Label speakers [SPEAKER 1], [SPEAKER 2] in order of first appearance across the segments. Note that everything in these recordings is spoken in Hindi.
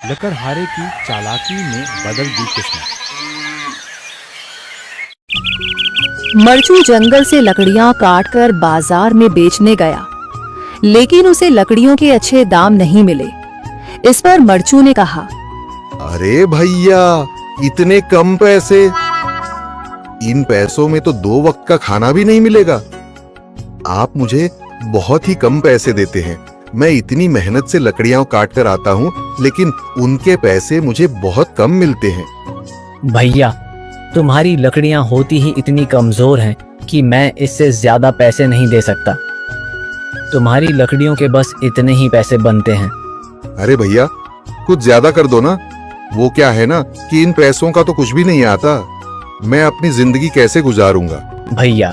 [SPEAKER 1] लकड़हारे की चालाकी ने बदल दी किस्मत।
[SPEAKER 2] मरचू जंगल से लकड़ियां काटकर बाजार में बेचने गया, लेकिन उसे लकड़ियों के अच्छे दाम नहीं मिले। इस पर मरचू ने कहा,
[SPEAKER 3] अरे भैया, इतने कम पैसे? इन पैसों में तो 2 वक्त का खाना भी नहीं मिलेगा। आप मुझे बहुत ही कम पैसे देते हैं। मैं इतनी मेहनत से लकड़ियां काट कर आता हूँ, लेकिन उनके पैसे मुझे बहुत कम मिलते हैं।
[SPEAKER 4] भैया, तुम्हारी लकड़ियां होती ही इतनी कमजोर हैं कि मैं इससे ज्यादा पैसे नहीं दे सकता। तुम्हारी लकड़ियों के बस इतने ही पैसे बनते हैं।
[SPEAKER 3] अरे भैया, कुछ ज्यादा कर दो ना। वो क्या है ना कि इन पैसों का तो कुछ भी नहीं आता। मैं अपनी जिंदगी कैसे गुजारूंगा?
[SPEAKER 4] भैया,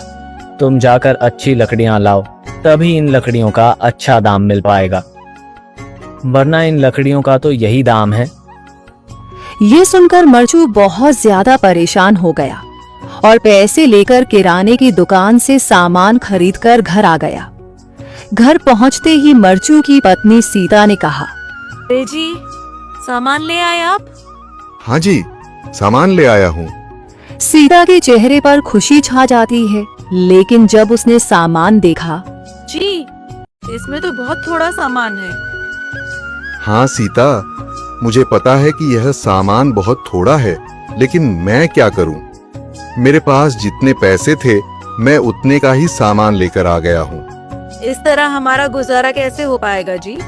[SPEAKER 4] तुम जाकर अच्छी लकड़ियां लाओ, तभी इन लकड़ियों का अच्छा दाम मिल पाएगा, वरना इन लकड़ियों का तो यही दाम है।
[SPEAKER 2] ये सुनकर मरचू बहुत ज्यादा परेशान हो गया और पैसे लेकर किराने की दुकान से सामान खरीदकर घर आ गया। घर पहुंचते ही मरचू की पत्नी सीता ने कहा,
[SPEAKER 5] अरे जी, सामान ले आए आप?
[SPEAKER 3] हाँ जी, सामान ले आया हूँ।
[SPEAKER 2] सीता के चेहरे पर खुशी छा जाती है, लेकिन जब उसने सामान देखा,
[SPEAKER 5] जी, इसमें तो बहुत थोड़ा सामान है।
[SPEAKER 3] हाँ सीता, मुझे पता है कि यह सामान बहुत थोड़ा है, लेकिन मैं क्या करूं? मेरे पास जितने पैसे थे, मैं उतने का ही सामान लेकर आ गया हूँ।
[SPEAKER 5] इस तरह हमारा गुजारा कैसे हो पाएगा जी?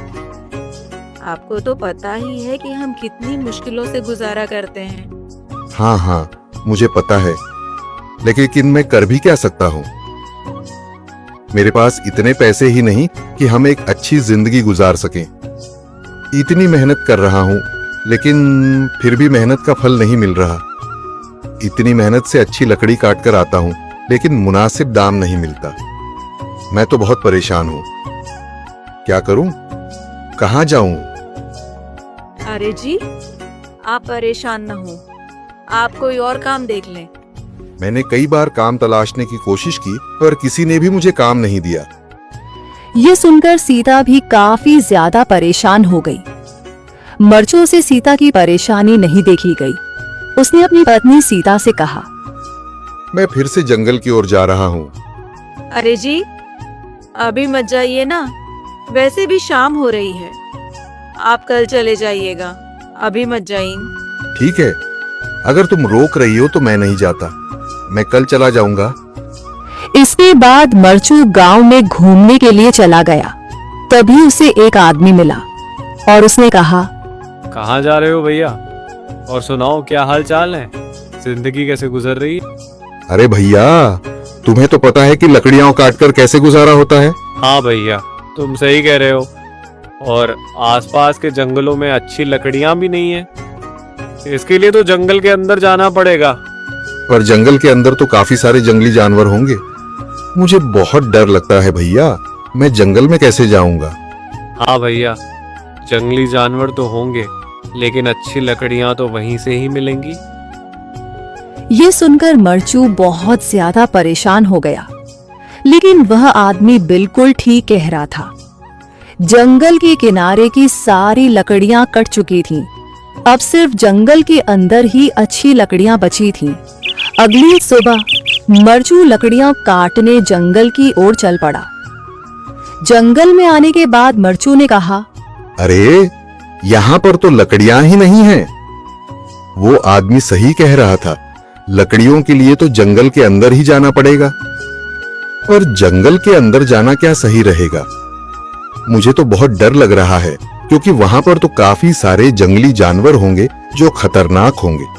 [SPEAKER 5] आपको तो पता ही है कि हम कितनी मुश्किलों से गुजारा करते हैं।
[SPEAKER 3] हाँ हाँ, मुझे पता है, लेकिन मैं कर भी क्या सकता हूँ? मेरे पास इतने पैसे ही नहीं कि हम एक अच्छी जिंदगी गुजार सकें। इतनी मेहनत कर रहा हूँ, लेकिन फिर भी मेहनत का फल नहीं मिल रहा। इतनी मेहनत से अच्छी लकड़ी काट कर आता हूँ, लेकिन मुनासिब दाम नहीं मिलता। मैं तो बहुत परेशान हूँ। क्या करूँ? कहाँ जाऊँ?
[SPEAKER 5] अरे जी, आप परेशान न हो, आप कोई और काम देख लें।
[SPEAKER 3] मैंने कई बार काम तलाशने की कोशिश की, पर किसी ने भी मुझे काम नहीं दिया।
[SPEAKER 2] ये सुनकर सीता भी काफी ज्यादा परेशान हो गई। मरचू से सीता की परेशानी नहीं देखी गई। उसने अपनी पत्नी सीता से कहा,
[SPEAKER 3] मैं फिर से जंगल की ओर जा रहा हूँ।
[SPEAKER 5] अरे जी, अभी मत जाइए ना, वैसे भी शाम हो रही है। आप कल चले जाइएगा, अभी मत जाइए।
[SPEAKER 3] ठीक है, अगर तुम रोक रही हो तो मैं नहीं जाता। मैं कल चला जाऊंगा।
[SPEAKER 2] इसके बाद मरचू गांव में घूमने के लिए चला गया। तभी उसे एक आदमी मिला और उसने कहा,
[SPEAKER 6] कहाँ जा रहे हो भैया? और सुनाओ, क्या हाल चाल है? जिंदगी कैसे गुजर रही है?
[SPEAKER 3] अरे भैया, तुम्हें तो पता है कि लकड़ियां काटकर कैसे गुजारा होता है।
[SPEAKER 6] हाँ भैया, तुम सही कह रहे हो। और आसपास के जंगलों में अच्छी लकड़ियां भी नहीं है। इसके लिए तो जंगल के अंदर जाना पड़ेगा।
[SPEAKER 3] पर जंगल के अंदर तो काफी सारे जंगली जानवर होंगे। मुझे बहुत डर लगता है भैया, मैं जंगल में कैसे जाऊंगा?
[SPEAKER 6] हाँ भैया, जंगली जानवर तो होंगे, लेकिन अच्छी लकड़ियां तो वहीं से ही मिलेंगी।
[SPEAKER 2] ये सुनकर मरचू बहुत ज्यादा परेशान हो गया, लेकिन वह आदमी बिल्कुल ठीक कह रहा था। जंगल के किनारे की सारी लकड़ियां कट चुकी थीं। अब सिर्फ जंगल के अंदर ही अच्छी लकड़ियां बची थीं। अगली सुबह मरचू लकड़ियां काटने जंगल की ओर चल पड़ा। जंगल में आने के बाद मरचू ने कहा,
[SPEAKER 3] अरे, यहाँ पर तो लकड़ियां ही नहीं हैं। वो आदमी सही कह रहा था, लकड़ियों के लिए तो जंगल के अंदर ही जाना पड़ेगा। और जंगल के अंदर जाना क्या सही रहेगा? मुझे तो बहुत डर लग रहा है, क्योंकि वहां पर तो काफी सारे जंगली जानवर होंगे जो खतरनाक होंगे।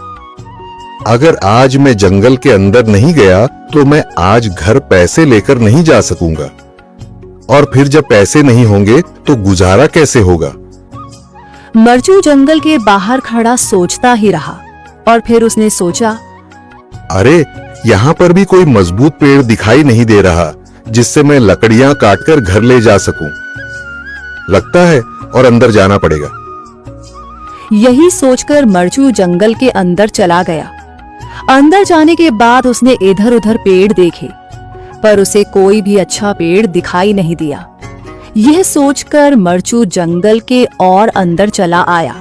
[SPEAKER 3] अगर आज मैं जंगल के अंदर नहीं गया तो मैं आज घर पैसे लेकर नहीं जा सकूंगा, और फिर जब पैसे नहीं होंगे तो गुजारा कैसे होगा?
[SPEAKER 2] मरचू जंगल के बाहर खड़ा सोचता ही रहा और फिर उसने सोचा,
[SPEAKER 3] अरे, यहाँ पर भी कोई मजबूत पेड़ दिखाई नहीं दे रहा जिससे मैं लकड़ियां काटकर घर ले जा सकूं। लगता है और अंदर जाना पड़ेगा।
[SPEAKER 2] यही सोचकर मरचू जंगल के अंदर चला गया। अंदर जाने के बाद उसने इधर उधर पेड़ देखे, पर उसे कोई भी अच्छा पेड़ दिखाई नहीं दिया। यह सोचकर मरचू जंगल के और अंदर चला आया।